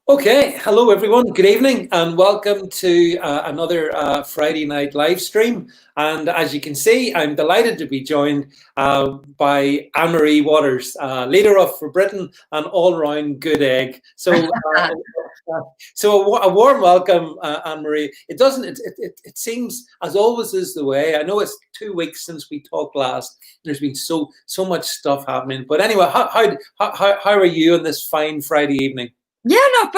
Okay, hello everyone. Good evening, and welcome to another Friday night live stream. And as you can see, I'm delighted to be joined by Anne-Marie Waters, leader of For Britain, an all-round good egg. So a warm welcome, Anne-Marie. It doesn't. It seems, as always is the way. I know it's 2 weeks since we talked last. There's been so much stuff happening. But anyway, how are you on this fine Friday evening? Yeah, not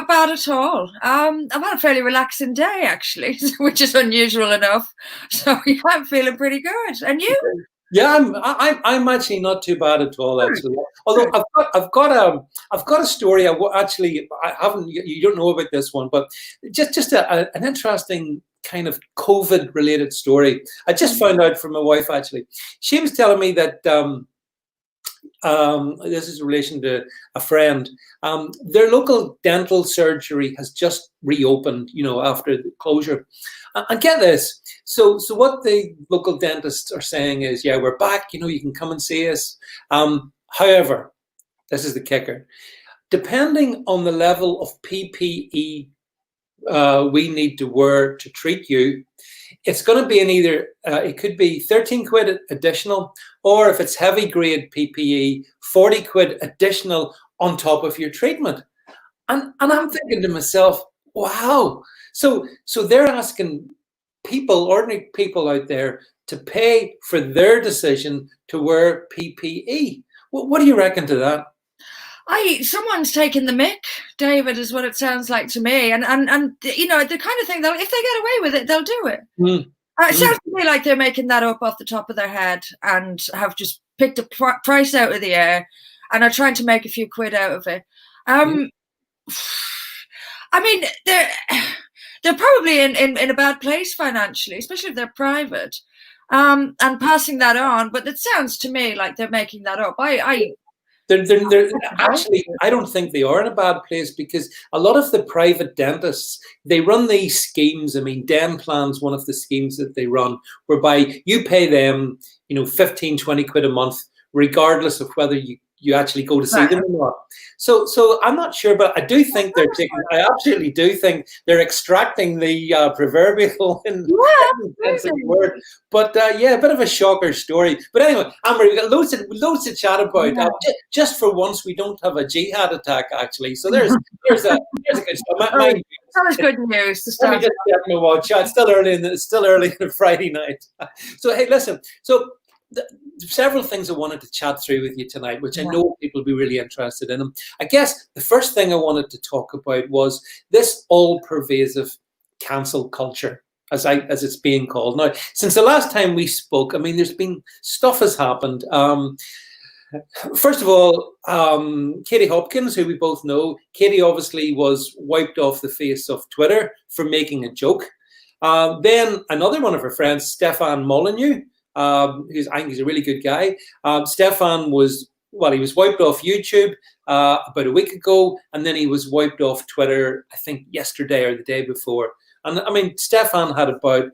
bad at all. I've had a fairly relaxing day actually, which is unusual enough. So yeah, I'm feeling pretty good. And you? Yeah, I'm actually not too bad at all, Good, actually. Although good. I've got a story. I haven't. You don't know about this one, but just an interesting kind of COVID related story. I just found out from my wife, actually. She was telling me that this is in relation to a friend. Their local dental surgery has just reopened, after the closure. And get this. So what the local dentists are saying is, yeah, we're back. You can come and see us. However, this is the kicker. Depending on the level of PPE we need to wear to treat you, it's going to be it could be 13 quid additional, or if it's heavy grade PPE, 40 quid additional on top of your treatment. And I'm thinking to myself, wow. So they're asking people, ordinary people out there, to pay for their decision to wear PPE. What do you reckon to that? Someone's taking the mick, David, is what it sounds like to me. And the kind of thing that if they get away with it, they'll do it. It sounds to me like they're making that up off the top of their head and have just picked a price out of the air and are trying to make a few quid out of it. I mean, they're probably in a bad place financially, especially if they're private, and passing that on. But it sounds to me like they're making that up. They're actually, I don't think they are in a bad place, because a lot of the private dentists, they run these schemes. I mean, Denplan's one of the schemes that they run, whereby you pay them, 15, 20 quid a month, regardless of whether you actually go to see them or not. So I'm not sure, but I do think I absolutely do think they're extracting the proverbial in the word. But yeah, a bit of a shocker story. But anyway, Amber, we've got loads to chat about. Just for once, we don't have a jihad attack, actually. So there's a good stuff. That was good news to start. Let me just get my watch. It's still early in the Friday night. So hey, listen. So several things I wanted to chat through with you tonight, which I know people will be really interested in. I guess the first thing I wanted to talk about was this all-pervasive cancel culture, as it's being called. Now, since the last time we spoke, I mean, there's been stuff has happened. First of all, Katie Hopkins, who we both know, Katie obviously was wiped off the face of Twitter for making a joke. Then another one of her friends, Stefan Molyneux, I think he's a really good guy. Stefan he was wiped off YouTube about a week ago, and then he was wiped off Twitter, I think yesterday or the day before. And I mean, Stefan had about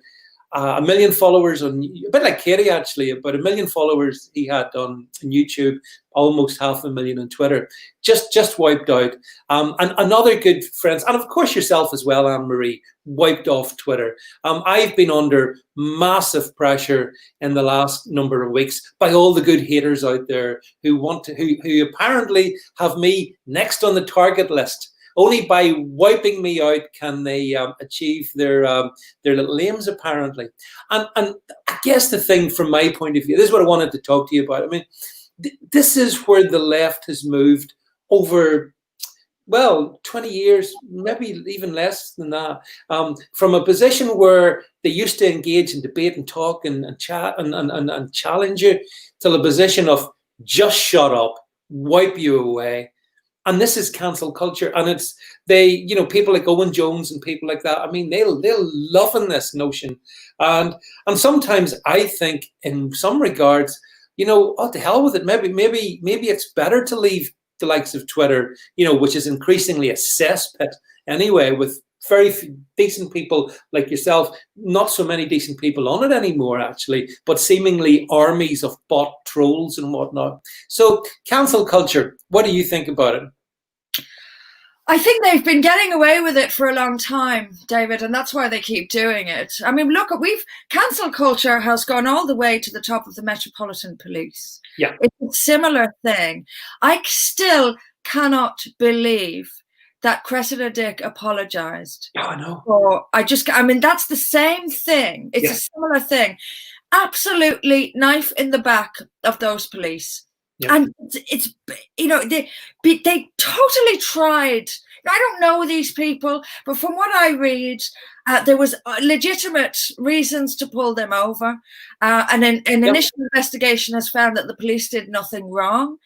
1 million followers a bit like Katie, actually, about 1 million followers he had on YouTube, almost 500,000 on Twitter, just wiped out. And another good friends, and of course yourself as well, Anne-Marie, wiped off Twitter. I've been under massive pressure in the last number of weeks by all the good haters out there who apparently have me next on the target list. Only by wiping me out can they achieve their little aims, apparently. And I guess the thing from my point of view, this is what I wanted to talk to you about. I mean, this is where the left has moved over, 20 years, maybe even less than that, from a position where they used to engage in debate and talk and chat and challenge you, to a position of just shut up, wipe you away. And this is cancel culture, and it's people like Owen Jones and people like that. I mean, they'll love in this notion, and sometimes I think, in some regards, oh, to hell with it. Maybe it's better to leave the likes of Twitter, which is increasingly a cesspit anyway, with very decent people like yourself, not so many decent people on it anymore, actually, but seemingly armies of bot trolls and whatnot. So cancel culture, what do you think about it? I think they've been getting away with it for a long time, David, and that's why they keep doing it. I mean, look, cancel culture has gone all the way to the top of the Metropolitan Police. Yeah. It's a similar thing. I still cannot believe that Cressida Dick apologized. Yeah, I know. I mean, that's the same thing. It's a similar thing. Absolutely knife in the back of those police. Yeah. And it's, you know, they totally tried. I don't know these people, but from what I read, there was legitimate reasons to pull them over. And an initial investigation has found that the police did nothing wrong.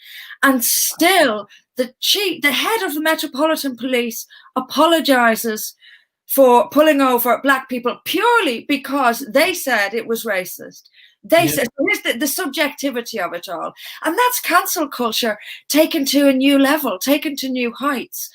And still, the head of the Metropolitan Police apologizes for pulling over black people purely because they said it was racist. They said, here's the subjectivity of it all. And that's cancel culture taken to a new level, taken to new heights.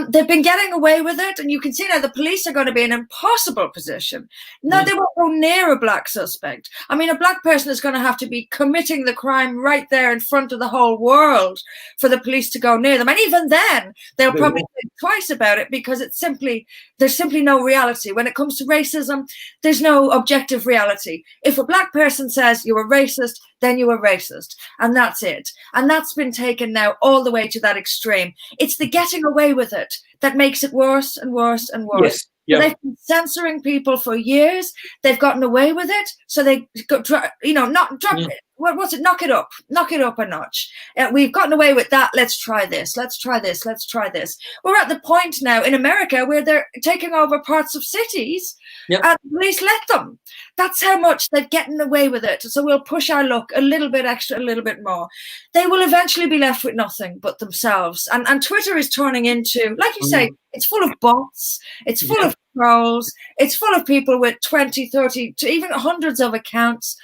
They've been getting away with it, and you can see now the police are going to be in an impossible position. No, they won't go near a black suspect. I mean, a black person is going to have to be committing the crime right there in front of the whole world for the police to go near them. And even then, they'll probably think twice about it, because there's simply no reality. When it comes to racism, there's no objective reality. If a black person says you were racist, then you were racist. And that's it. And that's been taken now all the way to that extreme. It's the getting away with it that makes it worse and worse and worse. Yes. Yeah. They've been censoring people for years. They've gotten away with it. So they knock it up a notch. We've gotten away with that. Let's try this. Let's try this. Let's try this. We're at the point now in America where they're taking over parts of cities, and the police let them. That's how much they're getting away with it. So we'll push our luck a little bit extra, a little bit more. They will eventually be left with nothing but themselves. And Twitter is turning into, like you say, it's full of bots. It's full of trolls. It's full of people with 20, 30, to even hundreds of accounts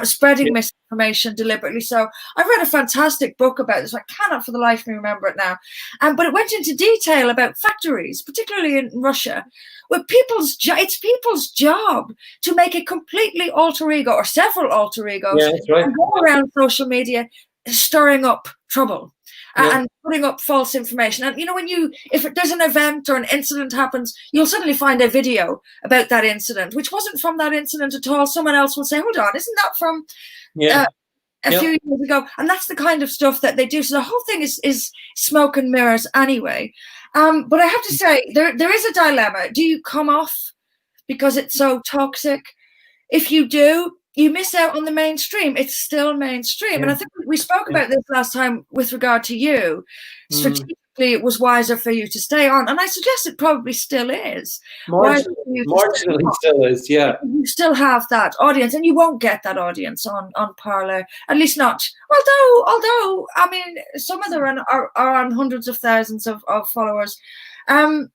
spreading misinformation deliberately. So I read a fantastic book about this. I cannot for the life of me remember it now. But it went into detail about factories, particularly in Russia, where it's people's job to make a completely alter ego or several alter egos and go around social media stirring up trouble. And putting up false information. And, you know, if there's an event or an incident happens, you'll suddenly find a video about that incident, which wasn't from that incident at all. Someone else will say, hold on, isn't that from a few years ago? And that's the kind of stuff that they do. So the whole thing is smoke and mirrors anyway. But I have to say, there is a dilemma. Do you come off because it's so toxic? If you do, you miss out on the mainstream. It's still mainstream. And I think we spoke about this last time with regard to you. Strategically, it was wiser for you to stay on. And I suggest it probably still is. Marginally still is, yeah. You still have that audience, and you won't get that audience on Parler, at least not. Although, I mean, some of them are on hundreds of thousands of followers. My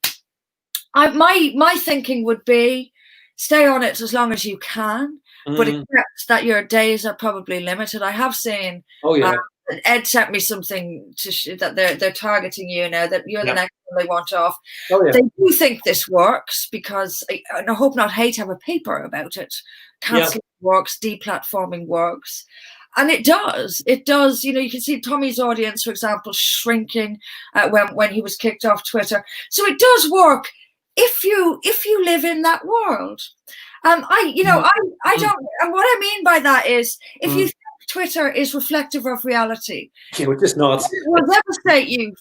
thinking would be stay on it as long as you can. But except that your days are probably limited. I have seen. Ed sent me something that they're targeting you now. That you're the next one they want off. They do think this works because, and I hope not hate have a paper about it. Cancelling works, deplatforming works, and it does. It does. You know, you can see Tommy's audience, for example, shrinking when he was kicked off Twitter. So it does work if you live in that world. I don't, and what I mean by that is if you think Twitter is reflective of reality, which is not, it will devastate you.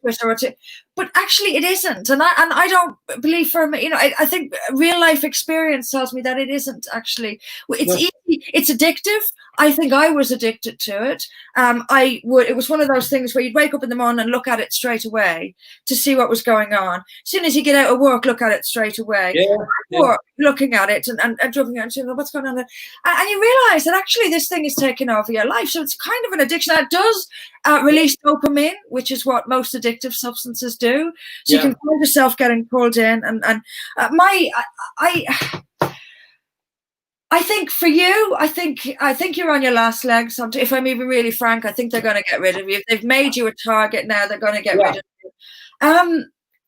Twitter but actually it isn't. And I don't believe I think real life experience tells me that it isn't actually. It's easy. It's addictive. I think I was addicted to it. It was one of those things where you'd wake up in the morning and look at it straight away to see what was going on. As soon as you get out of work, look at it straight away. Looking at it and dropping out and saying, what's going on there? And you realize that actually this thing is taking over your life. So it's kind of an addiction. It does release dopamine, which is what most addictive substances do. So you can find yourself getting pulled in. I think for you, I think you're on your last legs. If I'm even really frank, I think they're going to get rid of you. If they've made you a target now, they're going to get rid of you.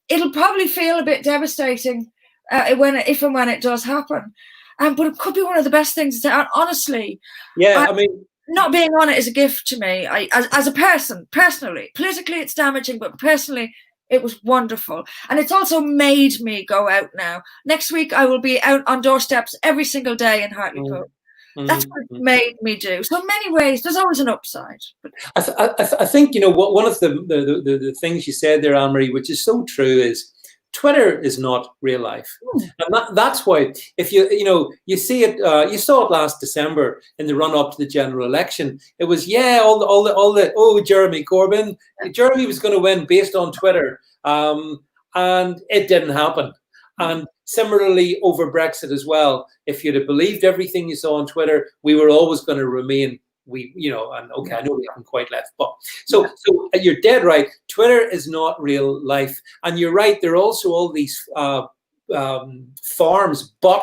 It'll probably feel a bit devastating if and when it does happen. But it could be one of the best things to honestly. I mean, not being on it is a gift to me. As a person, personally, politically, it's damaging, but personally, It was wonderful. And it's also made me go out now. Next week, I will be out on doorsteps every single day in Hartlepool. That's what it made me do. So in many ways, there's always an upside. But I think, one of the things you said there, Anne-Marie, which is so true, is Twitter is not real life. And that's why, if you see it, you saw it last December in the run up to the general election. It was, Jeremy Corbyn. Jeremy was going to win based on Twitter. And it didn't happen. And similarly over Brexit as well. If you'd have believed everything you saw on Twitter, we were always going to remain. I know we haven't quite left, but so you're dead right. Twitter is not real life, and you're right. There are also all these bot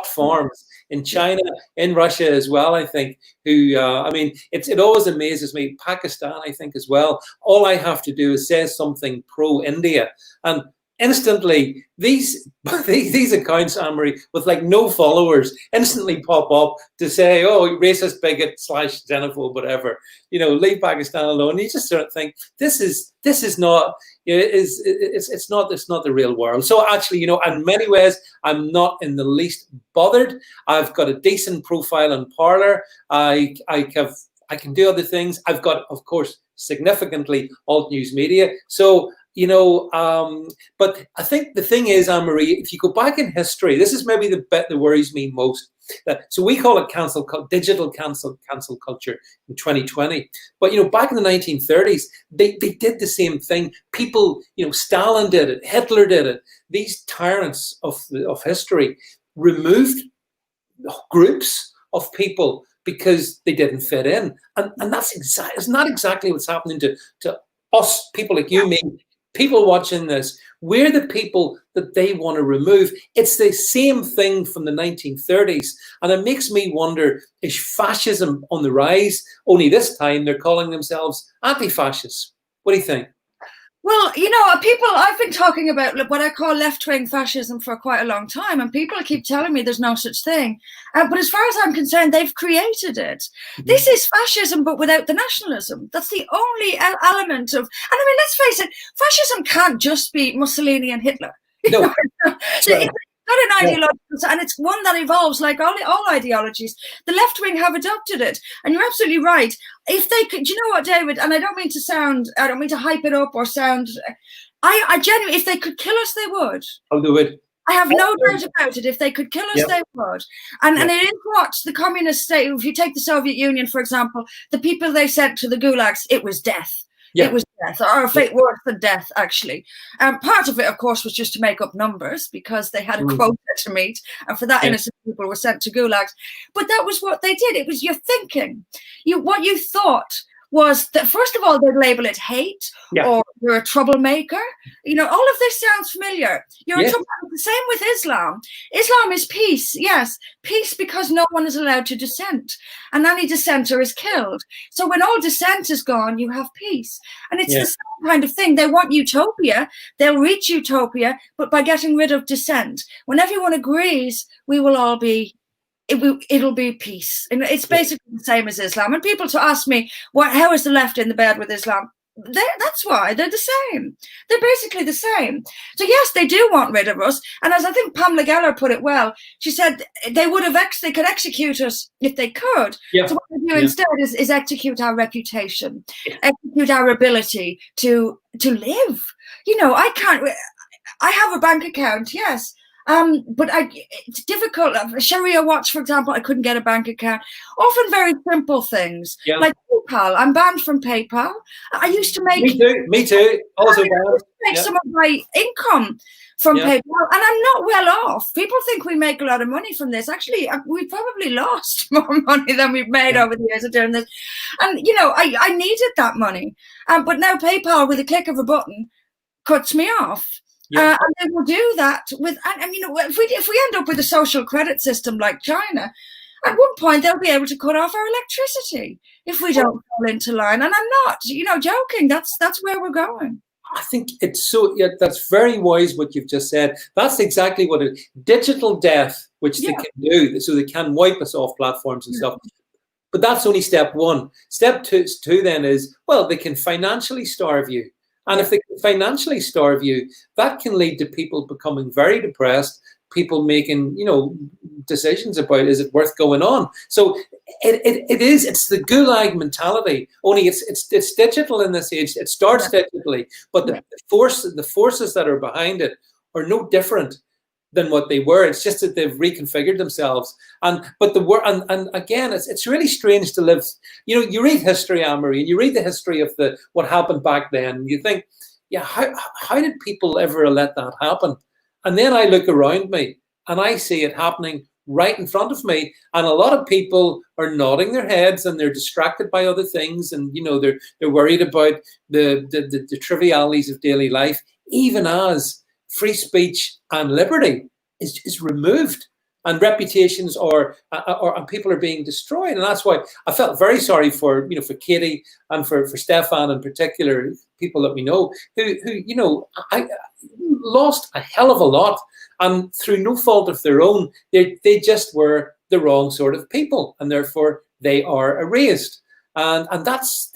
farms in China, in Russia as well. I think it always amazes me. Pakistan, I think as well. All I have to do is say something pro India, and instantly these accounts, Anne-Marie, with like no followers, instantly pop up to say, oh, racist, bigot, / xenophobe, whatever, leave Pakistan alone. You just sort of think this is not, it's not the real world. So actually, in many ways, I'm not in the least bothered. I've got a decent profile in Parler. I can do other things. I've got, of course, significantly alt news media. So but I think the thing is, Anne-Marie, if you go back in history, this is maybe the bit that worries me most. So we call it digital cancel culture in 2020. But, back in the 1930s, they did the same thing. People, Stalin did it, Hitler did it. These tyrants of history removed groups of people because they didn't fit in. And it's not exactly what's happening to us, people like you, me, people watching this. We're the people that they want to remove. It's the same thing from the 1930s. And it makes me wonder, is fascism on the rise? Only this time they're calling themselves anti-fascists. What do you think? Well, I've been talking about what I call left-wing fascism for quite a long time, and people keep telling me there's no such thing. But as far as I'm concerned, they've created it. This is fascism, but without the nationalism. That's the only element of, and I mean, let's face it, fascism can't just be Mussolini and Hitler. No. It's not an ideological, and it's one that evolves like all ideologies. The left wing have adopted it, and you're absolutely right. If they could, you know what, David? And I don't mean to hype it up or sound. I genuinely, if they could kill us, they would. I'll do it. I have no doubt about it. If they could kill us, they would. And it is what the communist state. If you take the Soviet Union, for example, the people they sent to the gulags, it was death. It was death, or a fate worse than death, actually. Part of it, of course, was just to make up numbers because they had a quota to meet, and for that, innocent people were sent to gulags. But that was what they did. It was your thinking. What you thought was that, first of all, they'd label it hate, or you're a troublemaker. All of this sounds familiar. You're a troublemaker. The same with Islam. Islam is peace, yes. Peace because no one is allowed to dissent. And any dissenter is killed. So when all dissent is gone, you have peace. And it's the same kind of thing. They want utopia. They'll reach utopia, but by getting rid of dissent. When everyone agrees, we will all be it'll be peace. And it's basically the same as Islam. And people to ask me, how is the left in the bed with Islam? That's why they're the same. They're basically the same. So yes, they do want rid of us. And as I think Pamela Geller put it well, she said they could execute us if they could. So what they do instead is execute our reputation, execute our ability to live. I have a bank account, yes. But it's difficult. Sharia watch, for example, I couldn't get a bank account. Often very simple things like PayPal. I'm banned from PayPal. I used to make me too. Also some of my income from PayPal, and I'm not well off. People think we make a lot of money from this. Actually, we probably lost more money than we've made over the years of doing this. And I needed that money. But now PayPal, with a click of a button, cuts me off. And they will do that with, and if we end up with a social credit system like China, at one point they'll be able to cut off our electricity if we don't fall into line. And I'm not, joking. That's where we're going. I think it's that's very wise what you've just said. That's exactly what digital death, which they can do, so they can wipe us off platforms and stuff. But that's only step one. Step two then is, they can financially starve you. And if they can financially starve you, that can lead to people becoming very depressed, people making, decisions about, is it worth going on? So it's the gulag mentality, only it's digital in this age. It starts digitally, but the forces that are behind it are no different than what they were. It's just that they've reconfigured themselves. And again, it's really strange to live. You read history, Anne-Marie, and you read the history of what happened back then. And you think, how did people ever let that happen? And then I look around me and I see it happening right in front of me. And a lot of people are nodding their heads and they're distracted by other things. And, they're worried about the trivialities of daily life, even as free speech and liberty is removed, and reputations and people are being destroyed. And that's why I felt very sorry for Katie and for Stefan in particular, people that we know who I lost a hell of a lot, and through no fault of their own, they just were the wrong sort of people, and therefore they are erased. And that's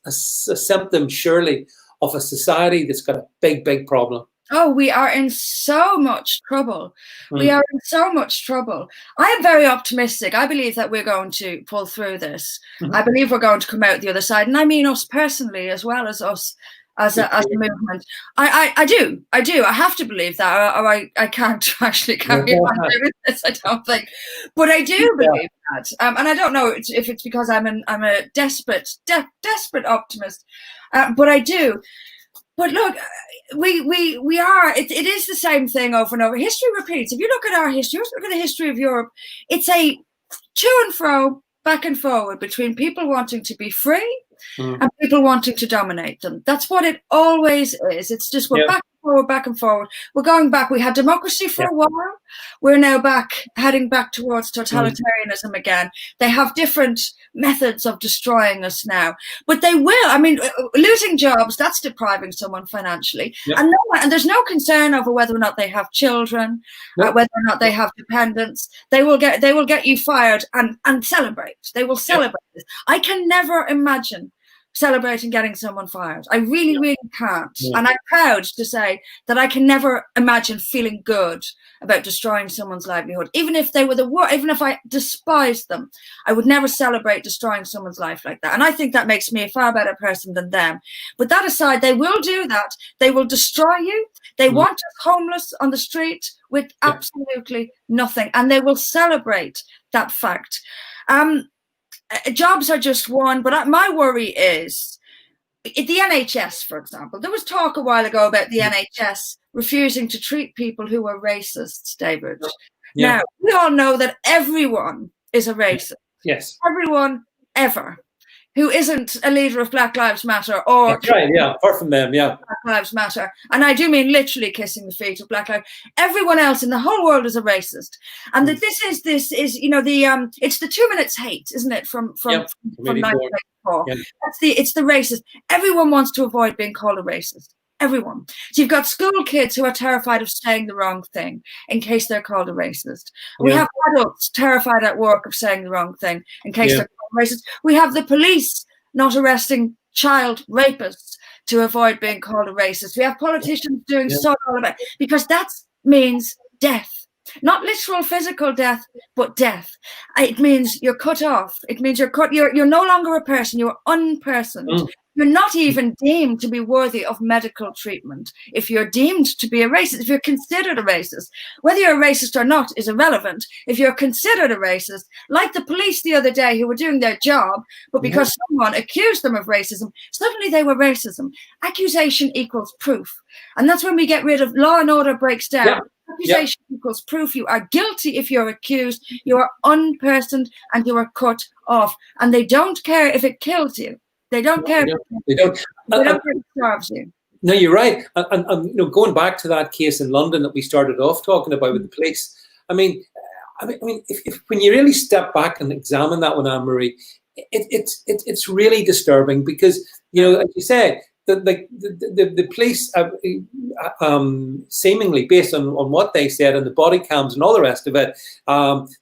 a symptom, surely, of a society that's got a big problem. Oh, we are in so much trouble. We are in so much trouble. I am very optimistic. I believe that we're going to pull through this. I believe we're going to come out the other side. And I mean us personally, as well as us as a movement. I do. I have to believe that, or I can't actually carry on with this, I don't think. But I do believe that. And I don't know if it's because I'm a desperate optimist. But I do. But look, we are, it is the same thing over and over. History repeats. If you look at our history, look at the history of Europe, it's a to and fro, back and forward between people wanting to be free and people wanting to dominate them. That's what it always is. It's just we're back and forward. We're going back. We had democracy for a while. We're now heading back towards totalitarianism again. They have different methods of destroying us now, but they will. I mean, losing jobs, that's depriving someone financially, and there's no concern over whether or not they have children, whether or not they have dependents. They will get you fired and celebrate. They will celebrate this. I can never imagine celebrating getting someone fired. I really can't. And I'm proud to say that I can never imagine feeling good about destroying someone's livelihood. Even if they were the worst, even if I despised them, I would never celebrate destroying someone's life like that. And I think that makes me a far better person than them. But that aside, they will do that. They will destroy you. They want us homeless on the street with absolutely nothing. And they will celebrate that fact. Jobs are just one, but my worry is the NHS, for example. There was talk a while ago about the NHS refusing to treat people who were racists, David. Now, we all know that everyone is a racist. Yes. Everyone ever who isn't a leader of Black Lives Matter or apart from them, Black Lives Matter. And I do mean literally kissing the feet of Black Lives. Everyone else in the whole world is a racist. And that this is the it's the 2 minutes hate, isn't it? From 1984. It's the racist. Everyone wants to avoid being called a racist. Everyone. So you've got school kids who are terrified of saying the wrong thing in case they're called a racist. We have adults terrified at work of saying the wrong thing in case they're called racist. We have the police not arresting child rapists to avoid being called a racist. We have politicians doing so all about it, because that means death. Not literal physical death, but death. It means you're cut off. It means you're no longer a person. You're unpersoned. You're not even deemed to be worthy of medical treatment. If you're deemed to be a racist, if you're considered a racist, whether you're a racist or not is irrelevant. If you're considered a racist, like the police the other day who were doing their job, but because someone accused them of racism, suddenly they were racism. Accusation equals proof. And that's when we get rid of law and order breaks down. Accusation equals proof. You are guilty if you're accused. You are unpersoned and you are cut off. And they don't care if it kills you. They don't care. They don't care if it starves you. No, you're right. And going back to that case in London that we started off talking about with the police. I mean, if when you really step back and examine that one, Anne-Marie, it's really disturbing because, as you say, the police, seemingly based on what they said and the body cams and all the rest of it,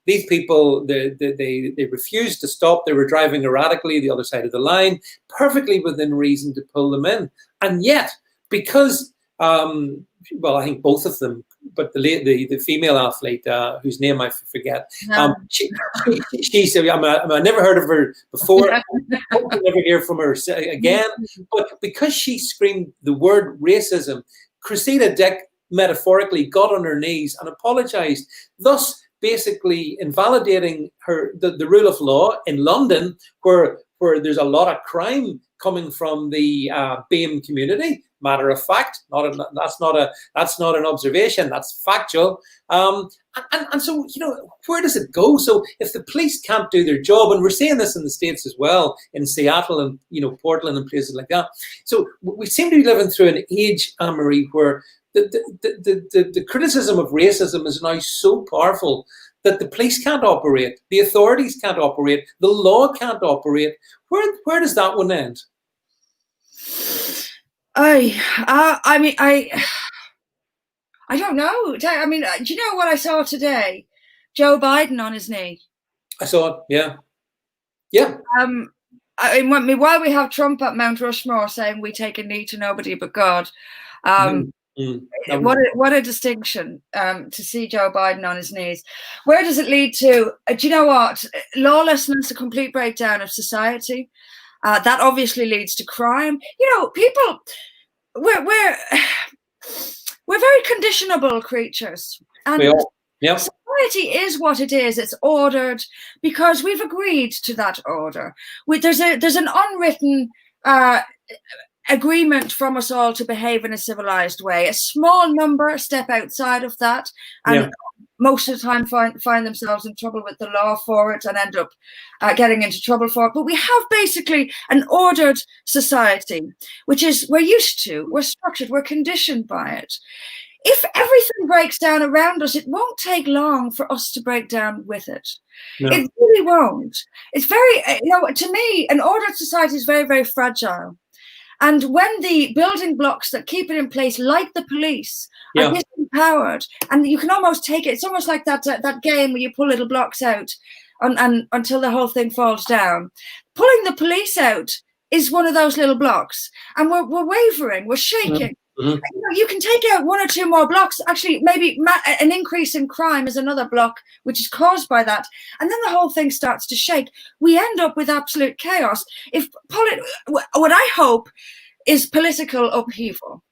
these people, they refused to stop. They were driving erratically the other side of the line, perfectly within reason to pull them in. And yet, because, well, I think both of them, but the female athlete, whose name I forget, she said, I never heard of her before. I hope to never hear from her again. But because she screamed the word racism, Cressida Dick metaphorically got on her knees and apologized, thus basically invalidating the rule of law in London, where there's a lot of crime coming from the BAME community. Matter of fact, that's not an observation. That's factual. And so, you know, where does it go? So if the police can't do their job, and we're seeing this in the States as well, in Seattle and, you know, Portland and places like that. So we seem to be living through an age, Anne-Marie, where the criticism of racism is now so powerful that the police can't operate, the authorities can't operate, the law can't operate. Where does that one end? I mean, I don't know. I mean, do you know what I saw today? Joe Biden on his knee. I saw it. Yeah. Yeah. I mean, while we have Trump at Mount Rushmore saying we take a knee to nobody but God, what a distinction to see Joe Biden on his knees. Where does it lead to? Do you know what? Lawlessness, a complete breakdown of society. That obviously leads to crime. You know, people, we're very conditionable creatures, and society is what it is. It's ordered because we've agreed to that order. There's an unwritten agreement from us all to behave in a civilized way. A small number step outside of that, and most of the time find themselves in trouble with the law for it and end up getting into trouble for it. But we have basically an ordered society, which is we're used to, we're structured, we're conditioned by it. If everything breaks down around us, it won't take long for us to break down with it. No. It really won't. It's very, to me, an ordered society is very, very fragile. And when the building blocks that keep it in place, like the police, are disempowered, and you can almost take it, it's almost like that game where you pull little blocks out and until the whole thing falls down. Pulling the police out is one of those little blocks, and we're wavering, we're shaking. Mm-hmm. You can take out one or two more blocks. Actually, maybe an increase in crime is another block, which is caused by that. And then the whole thing starts to shake. We end up with absolute chaos. What I hope is political upheaval.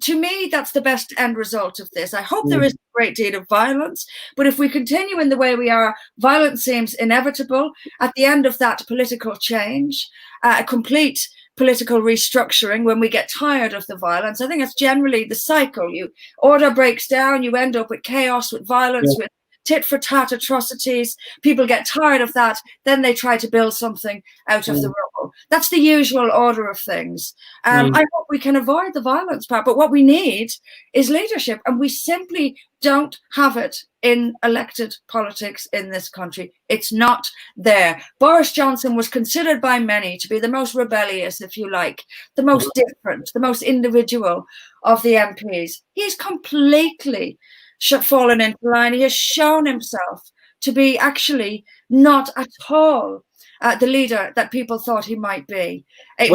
To me, that's the best end result of this. I hope there is a great deal of violence, but if we continue in the way we are, violence seems inevitable. At the end of that political change, a complete political restructuring, when we get tired of the violence, I think that's generally the cycle. Order breaks down, you end up with chaos, with violence, with tit-for-tat atrocities. People get tired of that, then they try to build something out of the rubble. That's the usual order of things. I hope we can avoid the violence part, but what we need is leadership, and we simply don't have it in elected politics in this country. It's not there. Boris Johnson was considered by many to be the most rebellious, if you like, the most different, the most individual of the MPs. He's completely fallen into line. He has shown himself to be actually not at all the leader that people thought he might be. It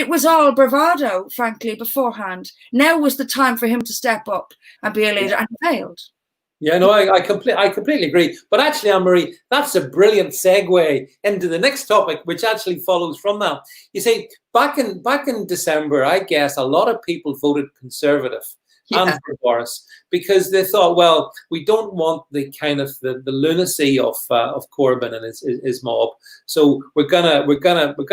was all bravado, frankly, beforehand. Now was the time for him to step up and be a leader, and he failed. Yeah, no, I completely agree. But actually, Anne-Marie, that's a brilliant segue into the next topic, which actually follows from that. You see, back in December, I guess a lot of people voted Conservative. And for Boris, because they thought, well, we don't want the kind of the lunacy of Corbyn and his mob, so we're gonna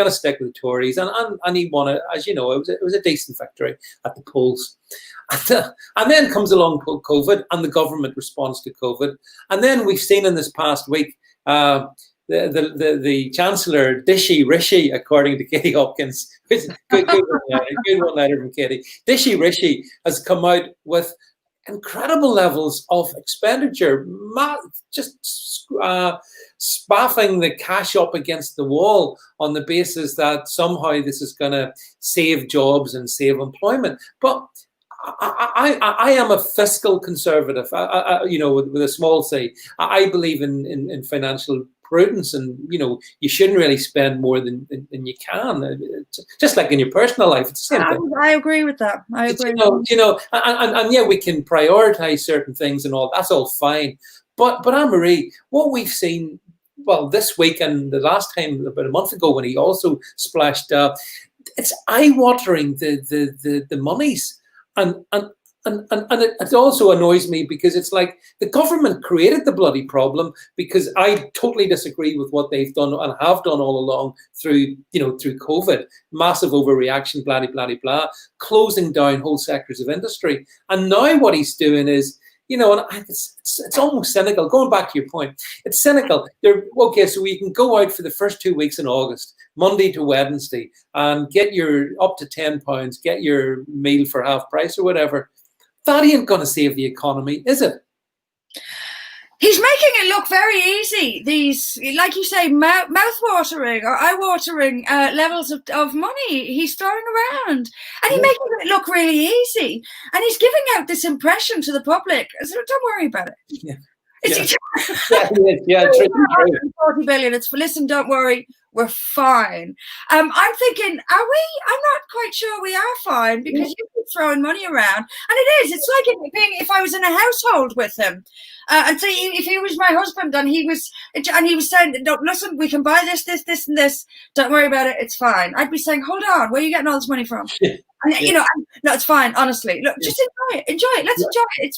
stick with the Tories, and he won it. As you know, it was a decent victory at the polls, and then comes along COVID and the government response to COVID, and then we've seen in this past week. The Chancellor, Dishy Rishi, according to Katie Hopkins, good one-liner from Katie. Dishy Rishi has come out with incredible levels of expenditure, just spaffing the cash up against the wall on the basis that somehow this is going to save jobs and save employment. But I am a fiscal conservative, with a small c. I believe in financial prudence, and you shouldn't really spend more than you can. It's just like in your personal life, it's the same thing. I agree with that. I agree. And yeah, we can prioritize certain things and all. That's all fine. But Anne-Marie, what we've seen, well, this week and the last time about a month ago when he also splashed, it's eye-watering the monies. And it also annoys me because it's like the government created the bloody problem, because I totally disagree with what they've done and have done all along through COVID. Massive overreaction, blah, blah, blah, blah, closing down whole sectors of industry. And now what he's doing is, and it's almost cynical. Going back to your point, it's cynical. Okay, so we can go out for the first 2 weeks in August, Monday to Wednesday, and get your up to £10, get your meal for half price or whatever. That ain't going to save the economy, is it? He's making it look very easy. These, like you say, mouth-watering or eye-watering levels of money he's throwing around. And he's making it look really easy. And he's giving out this impression to the public. So don't worry about it. Yeah. Yeah, 40 billion. It's for, listen, don't worry, we're fine. I'm thinking, are we? I'm not quite sure we are fine, because you keep throwing money around, and it is. It's like if I was in a household with him, and so if he was my husband and he was saying, "No, listen, we can buy this, and this. Don't worry about it. It's fine." I'd be saying, "Hold on, where are you getting all this money from?" And no, it's fine. Honestly, look, just enjoy it. Let's enjoy it.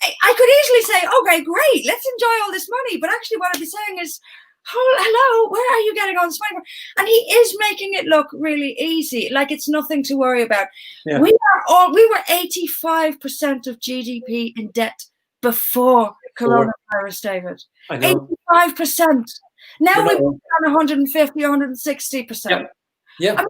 I could easily say, okay, great, let's enjoy all this money. But actually what I'd be saying is, hello, where are you getting all this money from? And he is making it look really easy, like it's nothing to worry about. Yeah. We were 85% of GDP in debt before coronavirus, David. 85%. Now we're on 150, 160%. Yeah. I mean,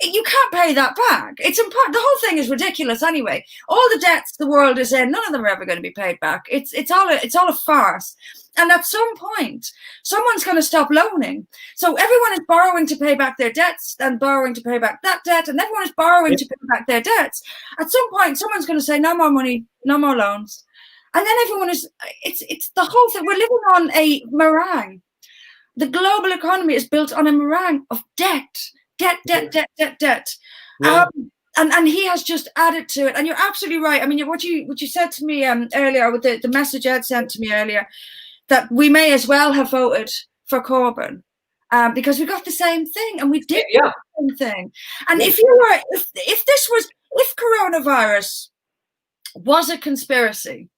you can't pay that back. It's important. The whole thing is ridiculous anyway. All the debts the world is in, none of them are ever going to be paid back. It's all a farce. And at some point, someone's going to stop loaning. So everyone is borrowing to pay back their debts and borrowing to pay back that debt, and everyone is borrowing to pay back their debts. At some point, someone's going to say, no more money, no more loans. And then everyone is, it's the whole thing. We're living on a meringue. The global economy is built on a meringue of debt. Debt. Yeah. And he has just added to it. And you're absolutely right. I mean, what you said to me earlier with the message Ed sent to me earlier, that we may as well have voted for Corbyn because we got the same thing, and we did the same thing. And if coronavirus was a conspiracy,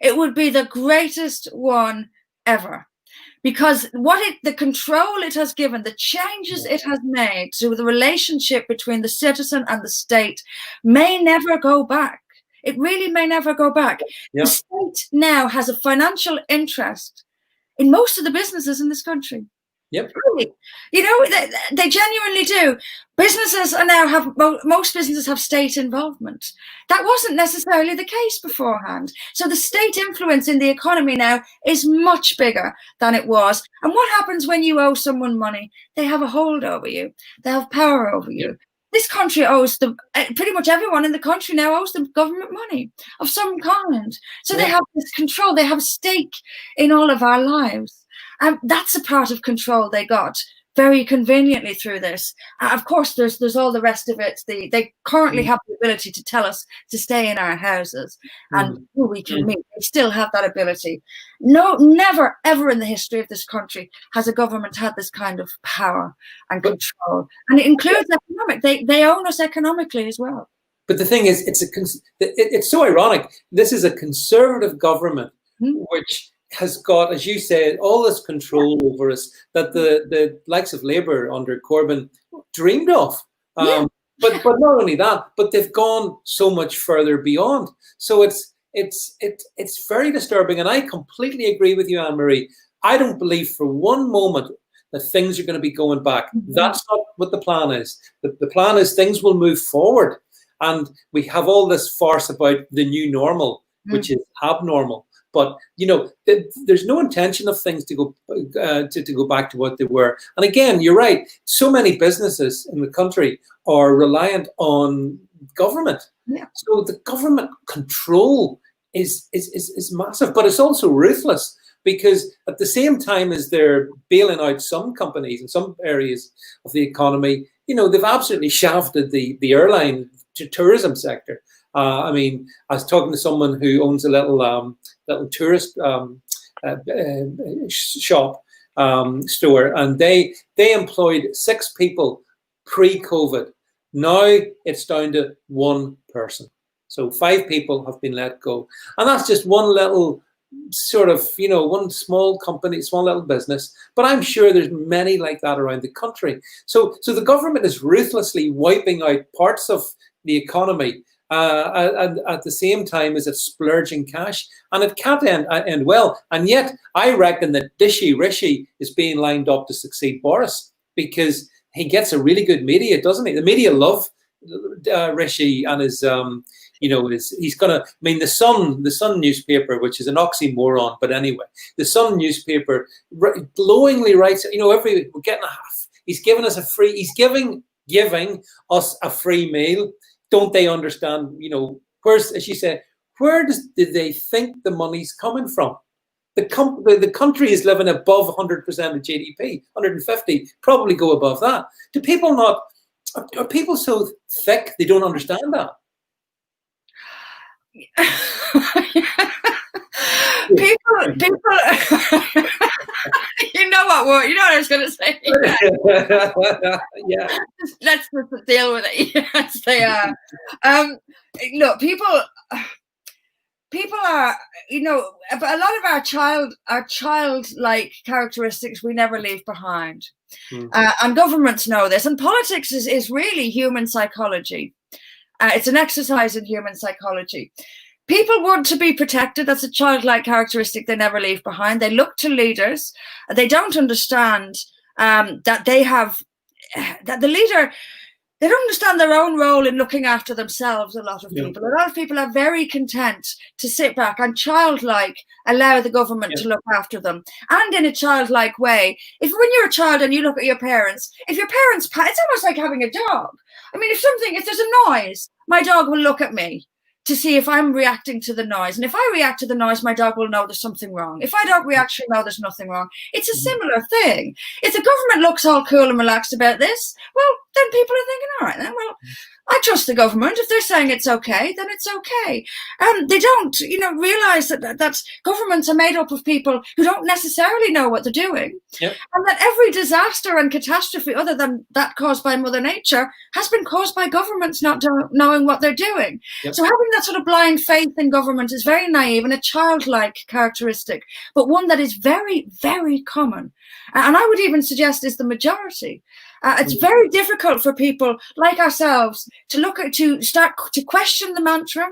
it would be the greatest one ever. Because the control it has given, the changes it has made to the relationship between the citizen and the state may never go back. It really may never go back. Yeah. The state now has a financial interest in most of the businesses in this country. Yep. Really. They genuinely do. Businesses most businesses have state involvement. That wasn't necessarily the case beforehand. So the state influence in the economy now is much bigger than it was. And what happens when you owe someone money? They have a hold over you. They have power over you. This country owes pretty much everyone in the country now owes them government money of some kind. So they have this control. They have a stake in all of our lives. And that's a part of control they got very conveniently through this. Of course, there's all the rest of it. They currently have the ability to tell us to stay in our houses and who we can meet. They still have that ability. No, never, ever in the history of this country has a government had this kind of power and control. And it includes economic. They own us economically as well. But the thing is, it's so ironic. This is a conservative government which has got, as you said, all this control over us that the likes of Labour under Corbyn dreamed of. But not only that, but they've gone so much further beyond. So it's very disturbing. And I completely agree with you, Anne-Marie. I don't believe for one moment that things are going to be going back. That's not what the plan is. The plan is things will move forward. And we have all this farce about the new normal. which is abnormal. But there's no intention of things to go to go back to what they were. And again, you're right. So many businesses in the country are reliant on government. Yeah. So the government control is massive, but it's also ruthless, because at the same time as they're bailing out some companies in some areas of the economy, they've absolutely shafted the airline to tourism sector. I mean, I was talking to someone who owns a little tourist shop store, and they employed 6 people pre-COVID. Now it's down to 1 person. So 5 people have been let go, and that's just one little sort of, one small company, small little business. But I'm sure there's many like that around the country. So the government is ruthlessly wiping out parts of the economy. And at the same time as it's splurging cash, and it can't end well. And yet, I reckon that Dishy Rishi is being lined up to succeed Boris, because he gets a really good media, doesn't he? The media love Rishi and his, he's gonna. I mean, the Sun newspaper, which is an oxymoron, but anyway, the Sun newspaper glowingly writes, we're getting a half. He's giving us a free. He's giving us a free meal. Don't they understand? Where's, as she said, did they think the money's coming from? The country is living above 100% of GDP, 150, probably go above that. Do people not? Are people so thick they don't understand that? people. You know what I was going to say. Yeah. Let's just deal with it. Yes, they are. Look, people are, a lot of our childlike characteristics we never leave behind. And governments know this. And politics is really human psychology. It's an exercise in human psychology. People want to be protected. That's a childlike characteristic they never leave behind. They look to leaders. They don't understand that the leader, they don't understand their own role in looking after themselves, a lot of people. A lot of people are very content to sit back and childlike allow the government to look after them. And in a childlike way, when you're a child and you look at your parents, if your parents, it's almost like having a dog. I mean, if there's a noise, my dog will look at me to see if I'm reacting to the noise. And if I react to the noise, my dog will know there's something wrong. If I don't react, she'll know there's nothing wrong. It's a similar thing. If the government looks all cool and relaxed about this, well, then people are thinking, all right, then, well, I trust the government. If they're saying it's okay, then it's okay. They don't, realize that governments are made up of people who don't necessarily know what they're doing. Yep. And that every disaster and catastrophe other than that caused by Mother Nature has been caused by governments not knowing what they're doing. Yep. So having that sort of blind faith in government is very naive and a childlike characteristic, but one that is very, very common. And I would even suggest is the majority. It's very difficult for people like ourselves to start to question the mantra,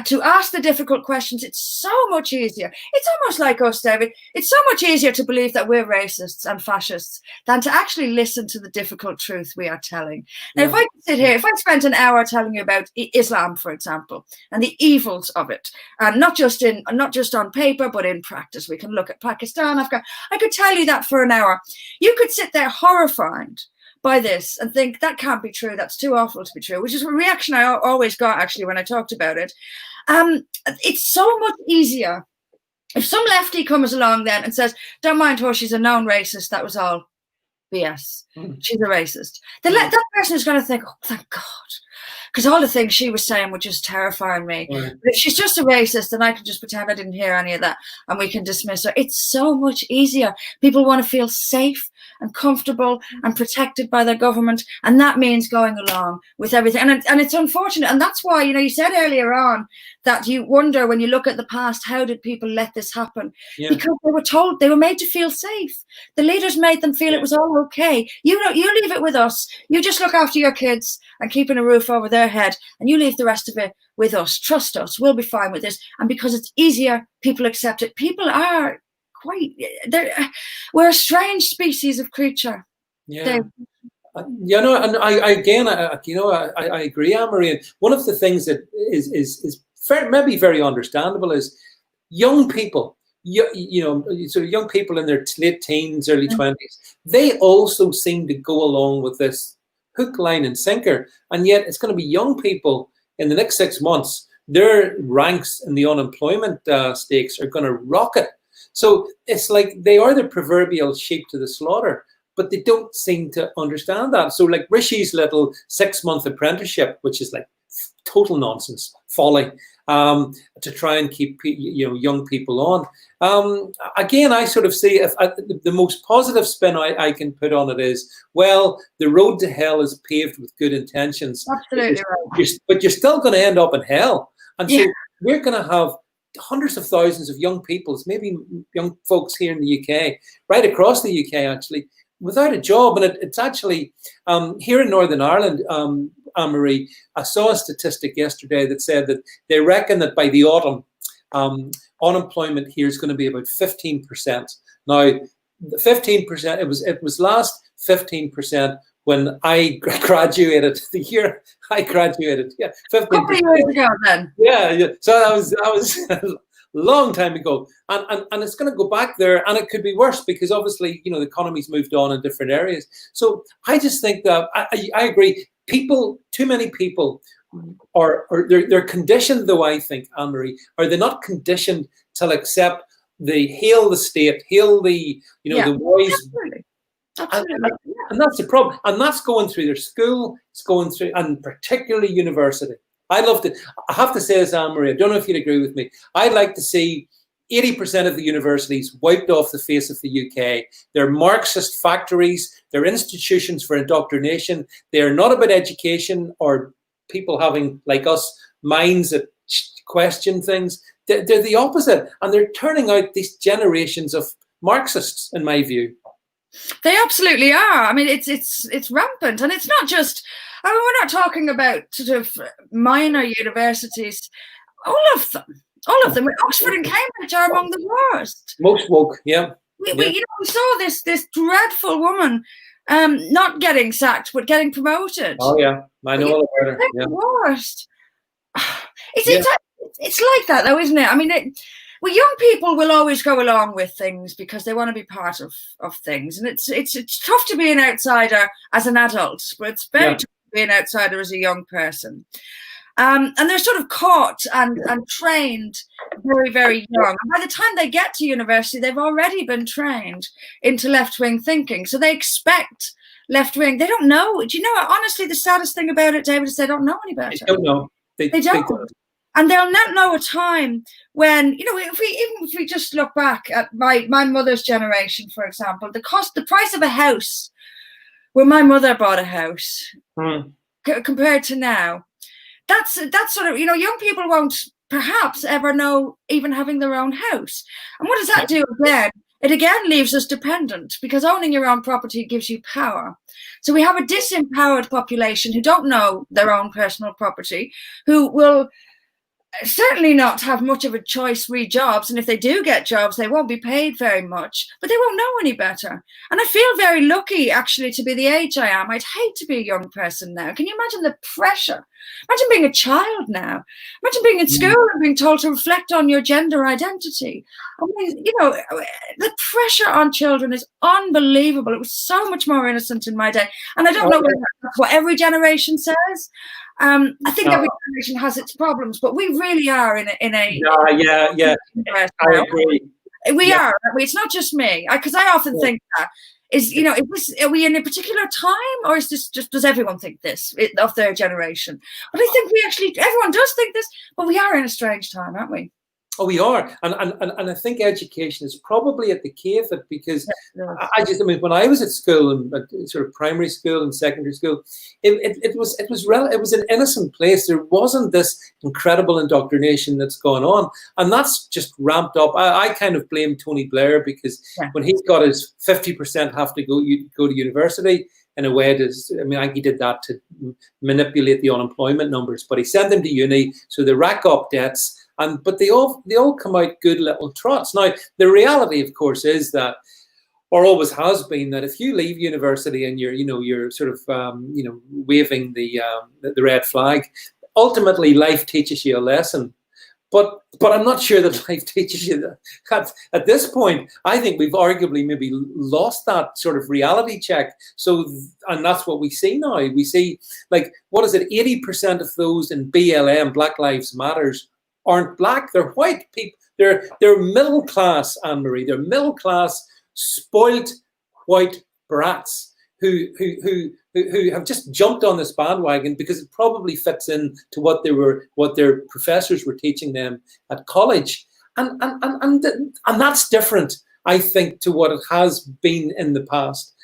to ask the difficult questions. It's so much easier. It's almost like us, David. It's so much easier to believe that we're racists and fascists than to actually listen to the difficult truth we are telling. Now, if I could sit here, if I spent an hour telling you about Islam, for example, and the evils of it, and not just on paper, but in practice, we can look at Pakistan, Afghanistan. I could tell you that for an hour. You could sit there horrified by this and think that can't be true, that's too awful to be true, which is a reaction I always got actually when I talked about it. It's so much easier if some lefty comes along then and says, don't mind her, she's a known racist, that was all BS, she's a racist, then that person is going to think, oh, thank God, because all the things she was saying were just terrifying me. But if she's just a racist, then I can just pretend I didn't hear any of that and we can dismiss her. It's so much easier. People want to feel safe and comfortable and protected by their government, and that means going along with everything. And it's unfortunate, and that's why, you said earlier on that you wonder when you look at the past, how did people let this happen? Because they were made to feel safe. The leaders made them feel it was all okay. You leave it with us. You just look after your kids and keeping a roof over their head, and you leave the rest of it with us. Trust us, we'll be fine with this. And because it's easier, people accept it. People are we're a strange species of creature. And I agree, Anne-Marie. One of the things that is maybe very understandable, is young people. So young people in their late teens, early 20s, they also seem to go along with this hook, line, and sinker. And yet it's going to be young people in the next 6 months, their ranks in the unemployment stakes are going to rocket. So it's like they are the proverbial sheep to the slaughter, but they don't seem to understand that. So like Rishi's little 6-month apprenticeship, which is like total nonsense, folly, to try and keep young people on. Again, I sort of see the most positive spin I can put on it is, well, the road to hell is paved with good intentions. Absolutely right. But you're still going to end up in hell. And so we're going to have hundreds of thousands of young people, maybe young folks here in the UK, right across the UK actually, without a job. And it's actually here in Northern Ireland, Anne-Marie, I saw a statistic yesterday that said that they reckon that by the autumn, unemployment here is going to be about 15%. Now, 15%, it was last 15% when I graduated, the year I graduated. Yeah, 15%. A couple of years ago then. Yeah. So that was a long time ago. And it's going to go back there, and it could be worse because obviously, the economy's moved on in different areas. So I just think that I agree. Too many people they're conditioned, though, I think, Anne-Marie, are they not conditioned to accept hail the state, hail the wise. Absolutely. Absolutely. And that's the problem. And that's going through their school, it's going through, and particularly university. I have to say this, Anne-Marie, I don't know if you'd agree with me. I'd like to see 80% of the universities wiped off the face of the UK. They're Marxist factories. They're institutions for indoctrination. They're not about education or people having, like us, minds that question things. They're the opposite. And they're turning out these generations of Marxists, in my view. They absolutely are. I mean, it's rampant. And it's not just, we're not talking about sort of minor universities. All of them. Oxford and Cambridge are among the worst. Most woke, yeah. We saw this dreadful woman not getting sacked, but getting promoted. Oh, yeah. I know all about her. The worst. It's like that, though, isn't it? I mean, young people will always go along with things because they want to be part of things. And it's tough to be an outsider as an adult, but it's very tough to be an outsider as a young person. And they're sort of caught and trained very, very young. And by the time they get to university, they've already been trained into left-wing thinking. So they expect left-wing. They don't know. Do you know, honestly, the saddest thing about it, David, is they don't know any better. They don't know. They don't. And they'll not know a time when, if we just look back at my mother's generation, for example, the price of a house when my mother bought a house compared to now, that's sort of, young people won't perhaps ever know even having their own house. And what does that do again? It again leaves us dependent because owning your own property gives you power. So we have a disempowered population who don't know their own personal property, who will certainly not have much of a choice re jobs, and if they do get jobs they won't be paid very much, but they won't know any better. And I feel very lucky actually to be the age I am. I'd hate to be a young person now. Can you imagine the pressure? Imagine being a child now. Imagine being in school and being told to reflect on your gender identity. I mean, the pressure on children is unbelievable. It was so much more innocent in my day, and I don't know whether that's what every generation says. I think every generation has its problems, but we really are in a I agree. We are. It's not just me, because I often think that are we in a particular time, or is this just, does everyone think this of their generation? But I think everyone does think this, but we are in a strange time, aren't we? Oh, we are, and I think education is probably at the key of it, because when I was at school, and sort of primary school and secondary school, it was an innocent place. There wasn't this incredible indoctrination that's going on, and that's just ramped up. I kind of blame Tony Blair, because when he's got his 50% have to go to university, in a way, he did that to manipulate the unemployment numbers, but he sent them to uni, so they rack up debts. But they all come out good little trots. Now, the reality, of course, is that, or always has been, that if you leave university and you're sort of waving the red flag, ultimately life teaches you a lesson. But I'm not sure that life teaches you that. At this point, I think we've arguably maybe lost that sort of reality check. So, and that's what we see now. We see, like, what is it? 80% of those in BLM, Black Lives Matters, aren't black. They're white people. They're middle class, Anne-Marie. They're middle class, spoiled white brats who have just jumped on this bandwagon because it probably fits in to what their professors were teaching them at college, and that's different, I think, to what it has been in the past.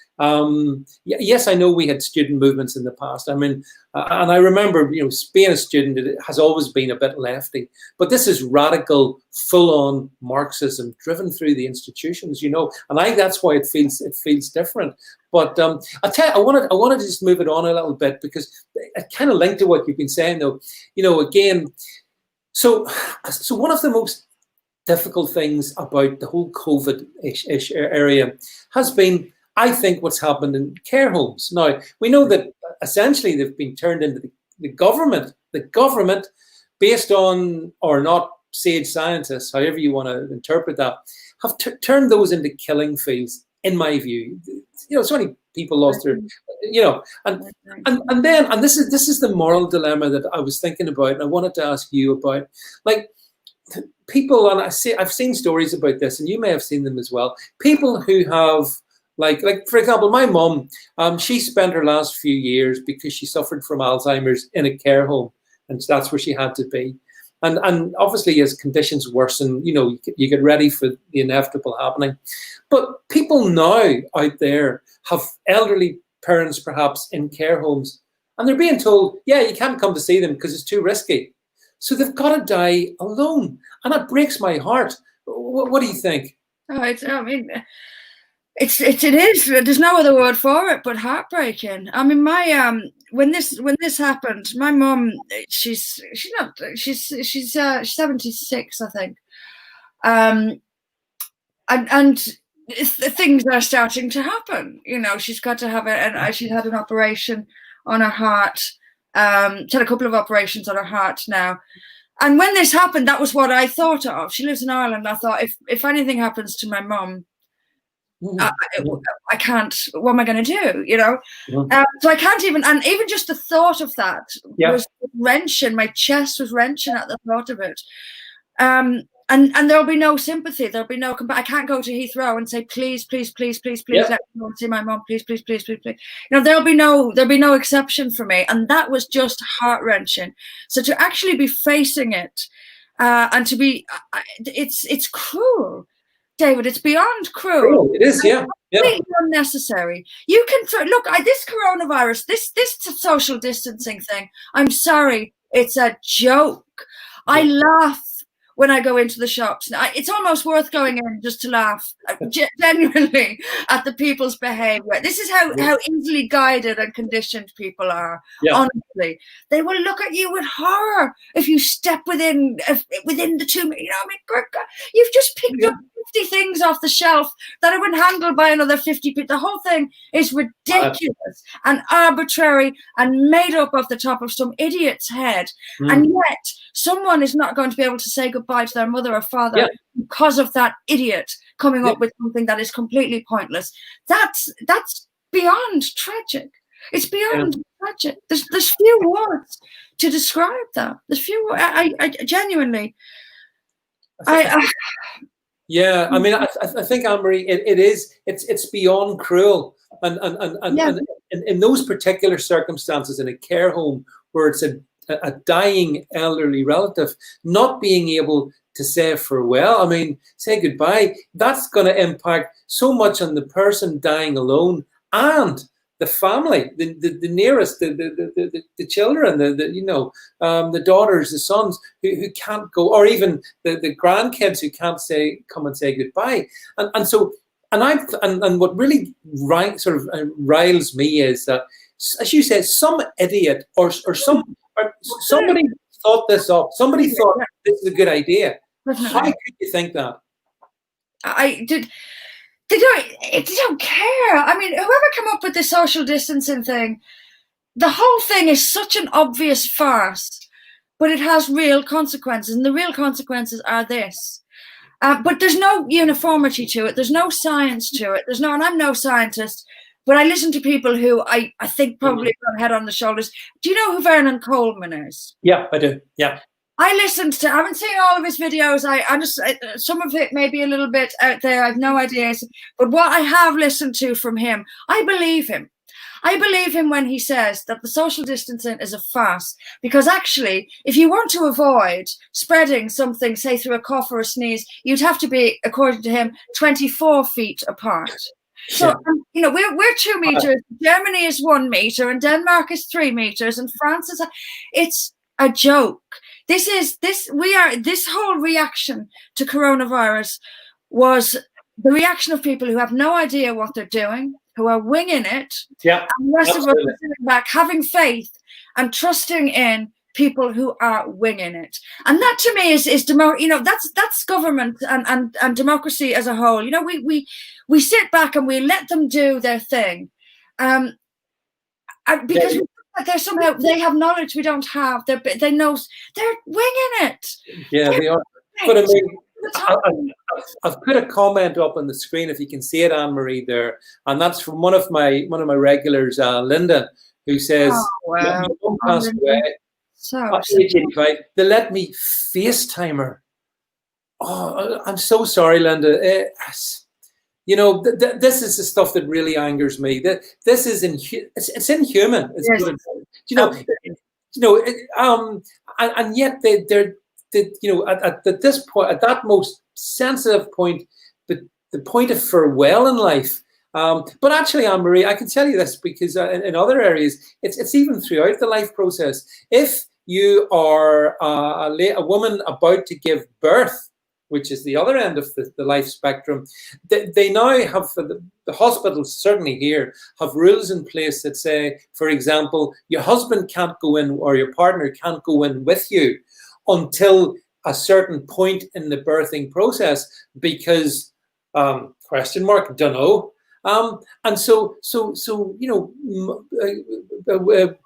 Yes, I know we had student movements in the past. I mean, and I remember, being a student, it has always been a bit lefty. But this is radical, full-on Marxism driven through the institutions, and I think that's why it feels different. But I tell you, I wanted to just move it on a little bit because it kind of linked to what you've been saying, though. Again, so one of the most difficult things about the whole COVID-ish area has been, I think, what's happened in care homes. Now, we know that essentially they've been turned into the government, based on, or not, sage scientists, however you want to interpret that, have turned those into killing fields, in my view. So many people lost their, and this is the moral dilemma that I was thinking about, and I wanted to ask you about, like, people, and I've seen stories about this, and you may have seen them as well. People who have, like for example, my mum, she spent her last few years, because she suffered from Alzheimer's, in a care home, and that's where she had to be. And obviously, as conditions worsen, you get ready for the inevitable happening. But people now out there have elderly parents, perhaps, in care homes, and they're being told, yeah, you can't come to see them because it's too risky. So they've got to die alone, and that breaks my heart. What do you think? Oh, it is. There's no other word for it but heartbreaking. I mean, my when this happened, my mum, she's 76, I think, and things are starting to happen. She's got to have she's had an operation on her heart. She's had a couple of operations on her heart now. And when this happened, that was what I thought of. She lives in Ireland. I thought, if anything happens to my mum, I can't. What am I going to do? So I can't even. And even just the thought of that was wrenching. My chest was wrenching at the thought of it. And there'll be no sympathy. There'll be no. I can't go to Heathrow and say, please, let me go and see my mum. Please. There'll be no exception for me. And that was just heart wrenching. So to actually be facing it, and to be, it's cruel. David, it's beyond cruel. It is, yeah. Completely unnecessary. You can look. This coronavirus, this social distancing thing. I'm sorry, it's a joke. I laugh when I go into the shops. It's almost worth going in just to laugh, genuinely, at the people's behaviour. This is how easily guided and conditioned people are. Yeah. Honestly, they will look at you with horror if you step within the 2 minutes. You've just picked up 50 things off the shelf that have been handled by another 50 people. The whole thing is ridiculous and arbitrary and made up off the top of some idiot's head. And yet someone is not going to be able to say goodbye to their mother or father because of that idiot coming up with something that is completely pointless. That's beyond tragic. It's beyond tragic. There's few words to describe that. There's few. I genuinely. Yeah, I mean, I think, Anne-Marie, it's beyond cruel, and in those particular circumstances, in a care home where it's a dying elderly relative, not being able to say farewell, say goodbye, that's going to impact so much on the person dying alone and the family, the nearest, the children, the daughters, the sons who can't go, or even the grandkids who can't come and say goodbye. And what really riles me is that, as you said, some idiot or somebody thought this up. Somebody thought this is a good idea. How could you think that? They don't care. Whoever came up with the social distancing thing, the whole thing is such an obvious farce but it has real consequences, and the real consequences are this. But there's no uniformity to it. There's no science to it. And I'm no scientist, but I listen to people who I think probably got head on the shoulders. Do you know who Vernon Coleman is? Yeah, I do. Yeah. I haven't seen all of his videos. Some of it may be a little bit out there. I've no idea. But what I have listened to from him, I believe him. I believe him when he says that the social distancing is a farce, because actually, if you want to avoid spreading something, say through a cough or a sneeze, you'd have to be, according to him, 24 feet apart. So, we're 2 meters, Germany is 1 meter, and Denmark is 3 meters, and France is it's a joke. This whole reaction to coronavirus was the reaction of people who have no idea what they're doing, who are winging it, and the rest of us are sitting back, having faith and trusting in people who are winging it. And that to me is that's government and democracy as a whole. We sit back and we let them do their thing, because they have knowledge we don't have. They know, they're winging it. Yeah, they are. But I mean, I've put a comment up on the screen, if you can see it, Anne-Marie, there, and that's from one of my regulars, Linda, who says, wow. Passed away. So they let me FaceTime her. Oh, I'm so sorry, Linda. This is the stuff that really angers me. This is it's inhuman. And yet they're at this point, at that most sensitive point, the point of farewell in life. But actually, Anne-Marie, I can tell you this, because in other areas, it's even throughout the life process. If you are a woman about to give birth, which is the other end of the life spectrum, they now have, the hospitals certainly here, have rules in place that say, for example, your husband can't go in, or your partner can't go in with you until a certain point in the birthing process, because don't know. And so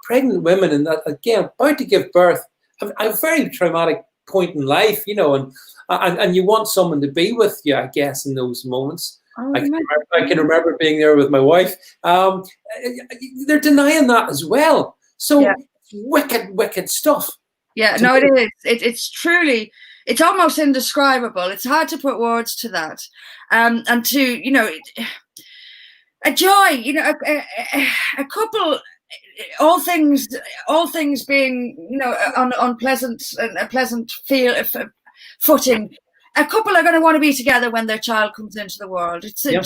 pregnant women, and that, again, about to give birth, have a very traumatic point in life, and you want someone to be with you, I guess, in those moments. I can remember being there with my wife. They're denying that as well. So wicked stuff. Yeah, no, it is. It's truly, it's almost indescribable. It's hard to put words to that. And to, a joy, a couple, all things being, on a pleasant footing, a couple are going to want to be together when their child comes into the world. It's a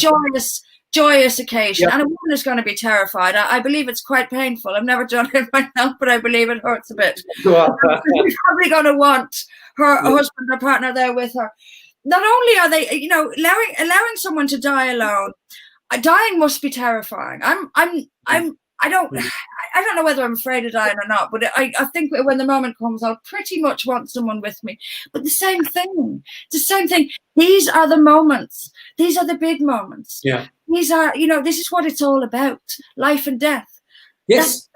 joyous occasion, and a woman is going to be terrified. I believe it's quite painful. I've never done it myself, but I believe it hurts a bit. She's probably going to want her husband or partner there with her. Not only are they, allowing someone to die alone, dying must be terrifying. I don't know whether I'm afraid of dying or not, but I think when the moment comes, I'll pretty much want someone with me. But the same thing. These are the moments. These are the big moments. Yeah. These are, this is what it's all about. Life and death. Yes.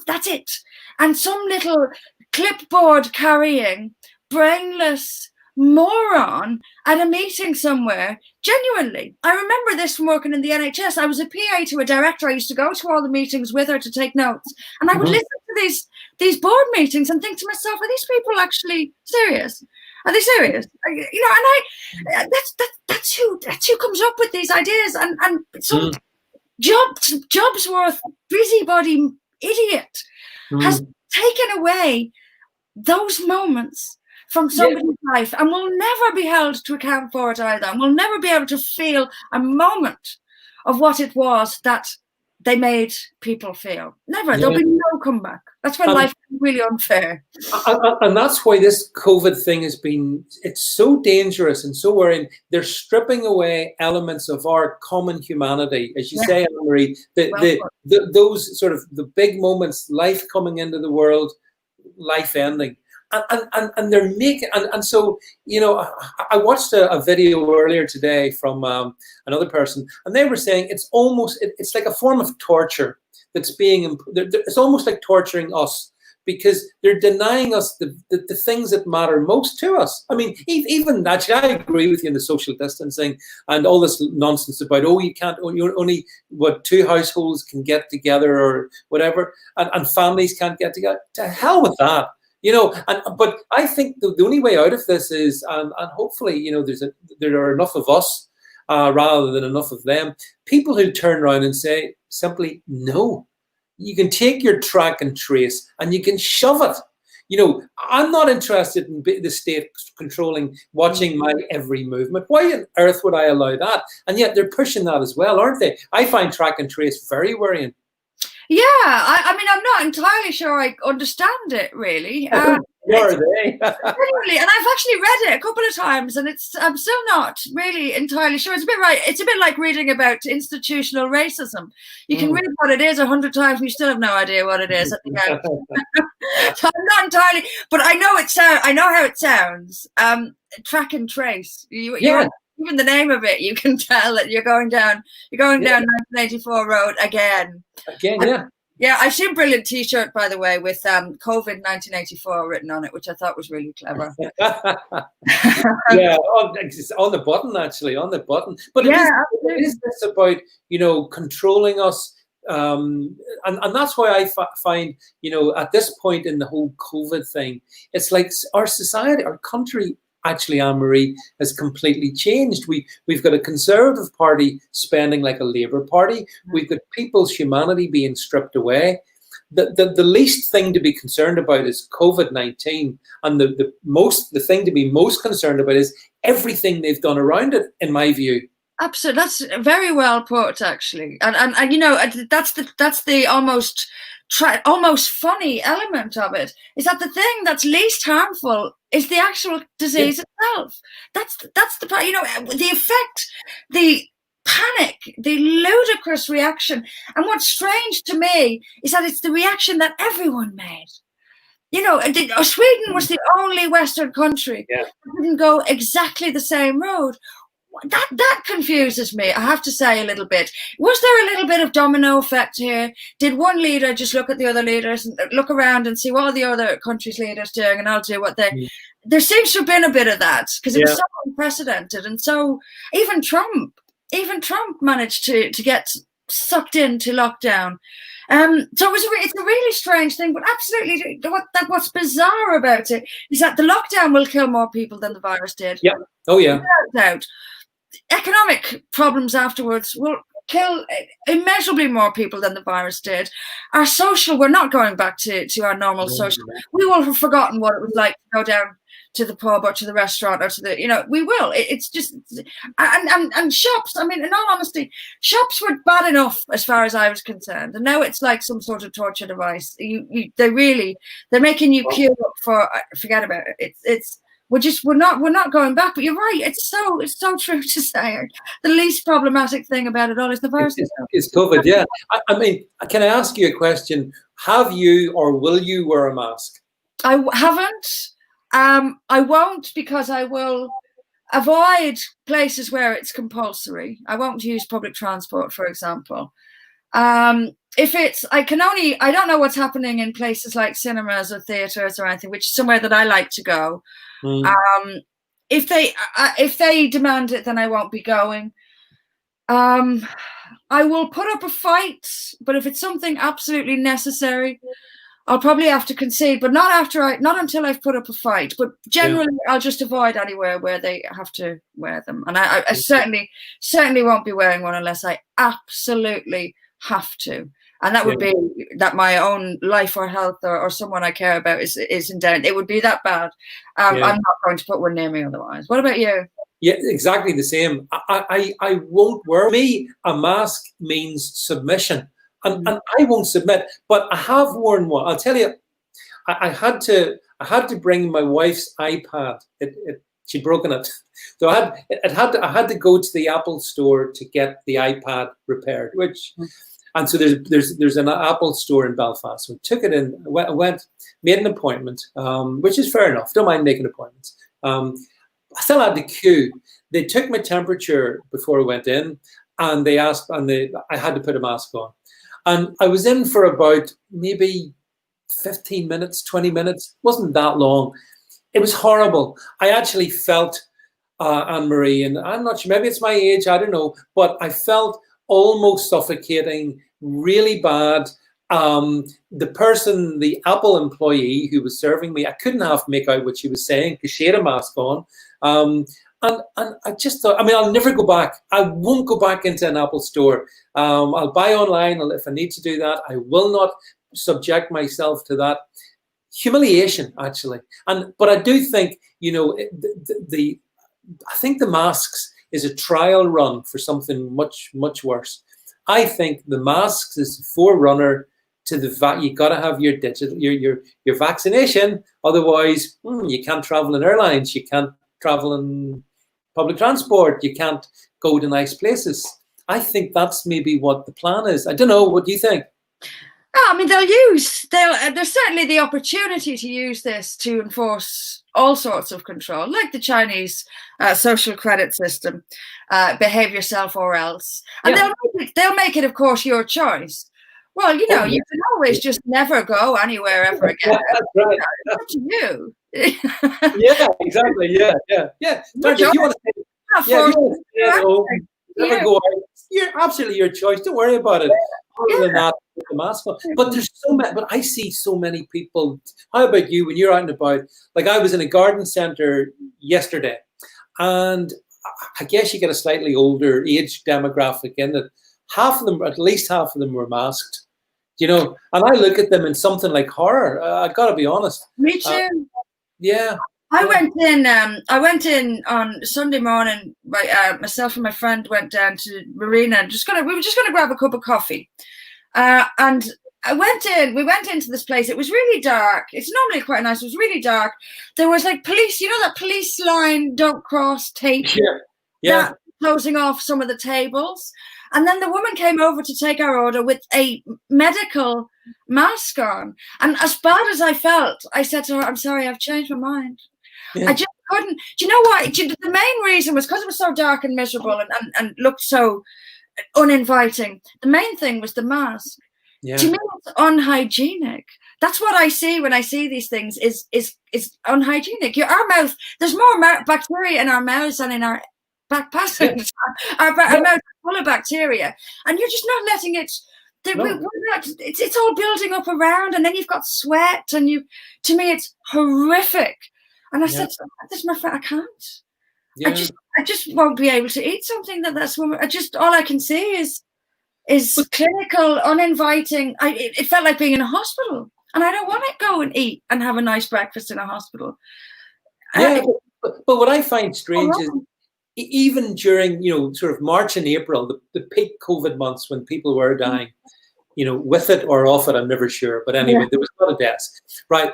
That's it. And some little clipboard carrying, brainless moron at a meeting somewhere. Genuinely, I remember this from working in the NHS. I was a PA to a director. I used to go to all the meetings with her to take notes, and I would listen to these board meetings and think to myself, are these people actually serious? Are they serious? And that's who comes up with these ideas. And some Jobsworth busybody idiot has taken away those moments from somebody's life, and will never be held to account for it either, and will never be able to feel a moment of what it was that they made people feel. Never. There'll be no comeback. That's when life is really unfair. And that's why this COVID thing it's so dangerous and so worrying. They're stripping away elements of our common humanity, as you say, Anne-Marie, those sort of the big moments, life coming into the world, life ending. And they're making, and so, I watched a video earlier today from another person, and they were saying it's like a form of torture that's it's almost like torturing us, because they're denying us the things that matter most to us. I mean, even actually, I agree with you in the social distancing and all this nonsense about, you can't, only what 2 households can get together or whatever, and families can't get together. To hell with that. But I think the only way out of this is, and hopefully, there are enough of us rather than enough of them, people who turn around and say simply no. You can take your track and trace and you can shove it. I'm not interested in the state watching my every movement. Why on earth would I allow that? And yet they're pushing that as well, aren't they? I find track and trace very worrying. Yeah, I mean, I'm not entirely sure I understand it, really. Nor are they. Really, and I've actually read it a couple of times, and I'm still not really entirely sure. It's a bit like reading about institutional racism. You can read what it is 100 times, and you still have no idea what it is at the end. So I'm not entirely, but I know how it sounds. Track and trace. Even the name of it, you can tell that you're going down 1984 road again. Yeah. Yeah, I've seen a brilliant T-shirt, by the way, with COVID 1984 written on it, which I thought was really clever. Yeah, on the button, actually, on the button. But it is this about, controlling us. And that's why I find, at this point in the whole COVID thing, it's like our society, our country, actually, Anne-Marie, has completely changed. We've got a Conservative Party spending like a Labour Party. We've got people's humanity being stripped away. The least thing to be concerned about is COVID-19, and the thing to be most concerned about is everything they've done around it, in my view. Absolutely, that's very well put, actually, and that's the almost funny element of it, is that the thing that's least harmful is the actual disease itself. That's the part, the effect, the panic, the ludicrous reaction. And what's strange to me is that it's the reaction that everyone made. Sweden was the only Western country that didn't go exactly the same road. That confuses me, I have to say, a little bit. Was there a little bit of domino effect here? Did one leader just look at the other leaders and look around and see what all the other countries' leaders doing, and I'll do what they... There seems to have been a bit of that, because it was so unprecedented. And so even Trump managed to get sucked into lockdown. So it's a really strange thing, but absolutely what's bizarre about it is that the lockdown will kill more people than the virus did. Yeah. Oh, yeah. Without doubt. Economic problems afterwards will kill immeasurably more people than the virus did. We're not going back to our normal social. We will have forgotten what it was like to go down to the pub or to the restaurant or to the, we will. It's just, and shops, I mean, in all honesty, shops were bad enough as far as I was concerned. And now it's like some sort of torture device. They're making you queue up for, forget about it. We're not going back, but you're right. It's so true to say. The least problematic thing about it all is the virus. It's COVID, yeah. I mean, can I ask you a question? Have you or will you wear a mask? I haven't. I won't, because I will avoid places where it's compulsory. I won't use public transport, for example. If it's, I don't know what's happening in places like cinemas or theatres or anything, which is somewhere that I like to go. If they demand it, then I won't be going. I will put up a fight, but if it's something absolutely necessary, I'll probably have to concede, but not until I've put up a fight. But generally, I'll just avoid anywhere where they have to wear them, and I certainly won't be wearing one unless I absolutely have to. And that would be that my own life or health or someone I care about is in doubt. It would be that bad. I'm not going to put one near me otherwise. What about you? Yeah, exactly the same. I won't wear. Me, a mask means submission, and I won't submit. But I have worn one. I'll tell you, I had to bring my wife's iPad. She'd broken it, so I had to go to the Apple store to get the iPad repaired, And so there's an Apple store in Belfast. So I took it in, went, made an appointment, which is fair enough. Don't mind making appointments. I still had to queue. They took my temperature before I went in, and they asked, I had to put a mask on. And I was in for about maybe 15 minutes, 20 minutes, wasn't that long. It was horrible. I actually felt, Anne-Marie, and I'm not sure, maybe it's my age, I don't know, but I felt almost suffocating, really bad. The Apple employee who was serving me, I couldn't half make out what she was saying because she had a mask on. And I just thought, I mean, I'll never go back. I won't go back into an Apple store. I'll buy online if I need to do that. I will not subject myself to that humiliation, actually. But I do think, I think the masks is a trial run for something much, much worse. I think the masks is a forerunner to the you got to have your your vaccination. Otherwise, you can't travel in airlines. You can't travel in public transport. You can't go to nice places. I think that's maybe what the plan is. I don't know. What do you think? I mean, there's certainly the opportunity to use this to enforce all sorts of control, like the Chinese social credit system, behave yourself or else. And they'll make it, of course, your choice. Well, you can always just never go anywhere ever again. That's right. It's up to you. Yeah, exactly. Yeah. If you want to stay at home, never go out. You're absolutely your choice. Don't worry about it. Other than that, with the mask on. But there's so many. But I see so many people. How about you when you're out and about? Like I was in a garden centre yesterday, and I guess you get a slightly older age demographic in it. Half of them, at least half of them, were masked. And I look at them in something like horror. I got to be honest. Me too. Yeah. I went in on Sunday morning. Myself and my friend went down to Marina. We were just gonna grab a cup of coffee, and we went into this place. It was really dark. It's normally quite nice. It was really dark. There was like police. That police line, don't cross tape. Yeah. That closing off some of the tables. And then the woman came over to take our order with a medical mask on. And as bad as I felt, I said to her, "I'm sorry, I've changed my mind." Yeah. I just couldn't. Do you know what? The main reason was because it was so dark and miserable and looked so uninviting. The main thing was the mask. Yeah. To me, it's unhygienic. That's what I see when I see these things is unhygienic. Our mouth, there's more bacteria in our mouths than in our back passage. Our mouth is full of bacteria. And you're just not letting it... It's all building up around, and then you've got sweat, and to me, it's horrific. And I said, "This is my friend. I can't. Yeah. I just won't be able to eat something that's all I can see is clinical, uninviting. It felt like being in a hospital, and I don't want to go and eat and have a nice breakfast in a hospital." Yeah, but what I find strange is even during sort of March and April, the peak COVID months when people were dying, with it or off it, I'm never sure, but anyway, there was a lot of deaths, right?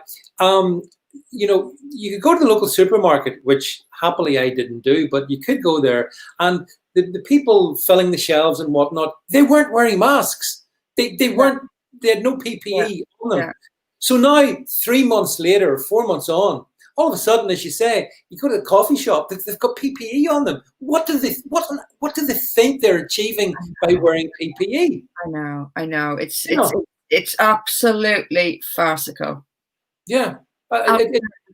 You could go to the local supermarket, which happily I didn't do, but you could go there, and the people filling the shelves and whatnot, they weren't wearing masks. They had no PPE on them. Yeah. So now, 3 months later, or 4 months on, all of a sudden, as you say, you go to the coffee shop, they've got PPE on them. What do they think they're achieving by wearing PPE? I know. It's absolutely farcical. Yeah.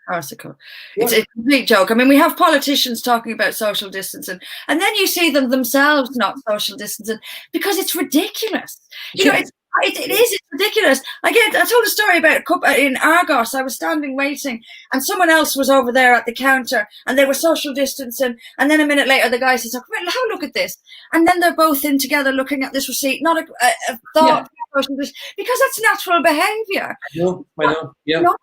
Farcical. Yeah. It's a complete joke. I mean, we have politicians talking about social distancing, and then you see them themselves not social distancing because it's ridiculous. It's ridiculous. I told a story about in Argos. I was standing waiting, and someone else was over there at the counter, and they were social distancing. And then a minute later, the guy says, "Have a look at this." And then they're both in together looking at this receipt, not a thought. Because that's natural behaviour. I know. Yeah. Not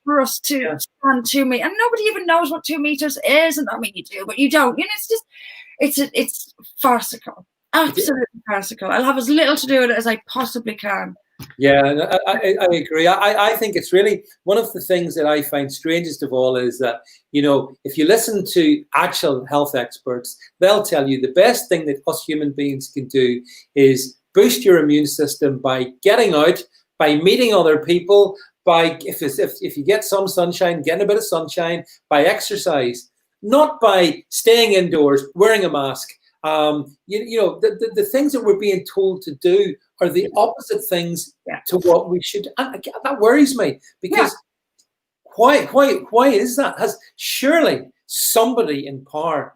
for us to stand 2 meters, and nobody even knows what 2 meters is. And I mean, you do, but you don't. It's farcical. Absolutely farcical. I'll have as little to do with it as I possibly can. Yeah, I agree. I think it's really one of the things that I find strangest of all is that, if you listen to actual health experts, they'll tell you the best thing that us human beings can do is boost your immune system by getting out, by meeting other people, by if you get some sunshine, getting a bit of sunshine, by exercise, not by staying indoors, wearing a mask. The things that we're being told to do are the opposite things to what we should. And that worries me, because why is that? Has surely somebody in power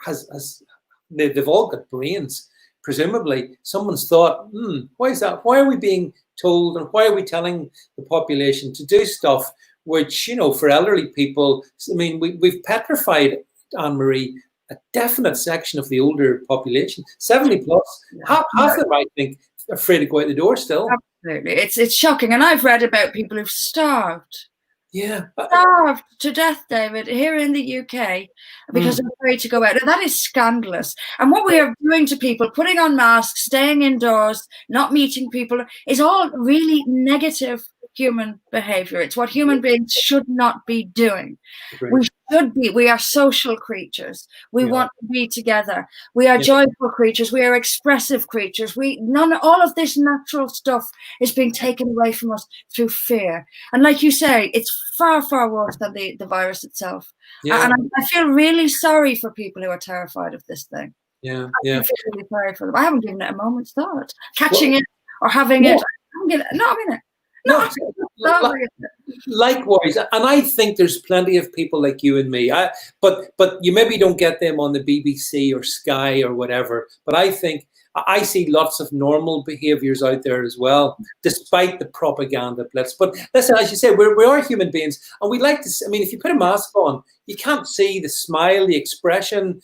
has they've all got brains. Presumably, someone's thought, why is that? Why are we being told, and why are we telling the population to do stuff which, for elderly people? I mean, we've petrified, Anne-Marie, a definite section of the older population, 70 plus. Half of them, I think, are afraid to go out the door still. Absolutely, it's shocking, and I've read about people who've starved. Starved to death, David, here in the UK, because they're afraid to go out. And that is scandalous. And what we are doing to people, putting on masks, staying indoors, not meeting people, is all really negative human behavior. It's what human beings should not be doing. We are social creatures. We want to be together. We are joyful creatures. We are expressive creatures. All of this natural stuff is being taken away from us through fear. And like you say, it's far, far worse than the virus itself. And I feel really sorry for people who are terrified of this thing. I feel really sorry for them. I haven't given it a moment's thought. Catching it or having it. Not having it. Likewise, and I think there's plenty of people like you and me. But you maybe don't get them on the BBC or Sky or whatever. But I think I see lots of normal behaviours out there as well, despite the propaganda blitz. But listen, as you say, we are human beings, and we like to. I mean, if you put a mask on, you can't see the smile, the expression.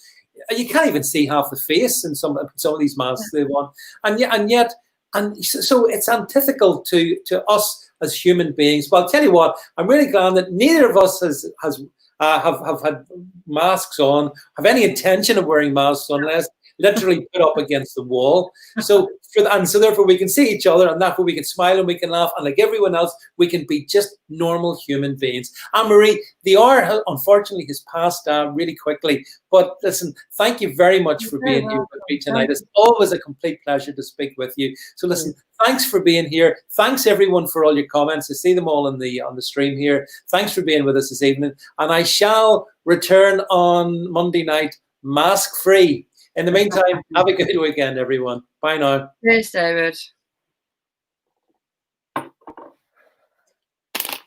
You can't even see half the face in some of these masks they want, and yet. And so it's antithetical to us as human beings. Well, I'll tell you what, I'm really glad that neither of us have had masks on, have any intention of wearing masks unless literally put up against the wall. So therefore we can see each other, and therefore we can smile and we can laugh, and like everyone else, we can be just normal human beings. Anne-Marie, the hour unfortunately has passed really quickly. But listen, thank you very much for being here with me tonight. It's always a complete pleasure to speak with you. So listen, thanks for being here. Thanks everyone for all your comments. I see them all on the stream here. Thanks for being with us this evening. And I shall return on Monday night mask free. In the meantime, have a good weekend, everyone. Bye now. Cheers, David.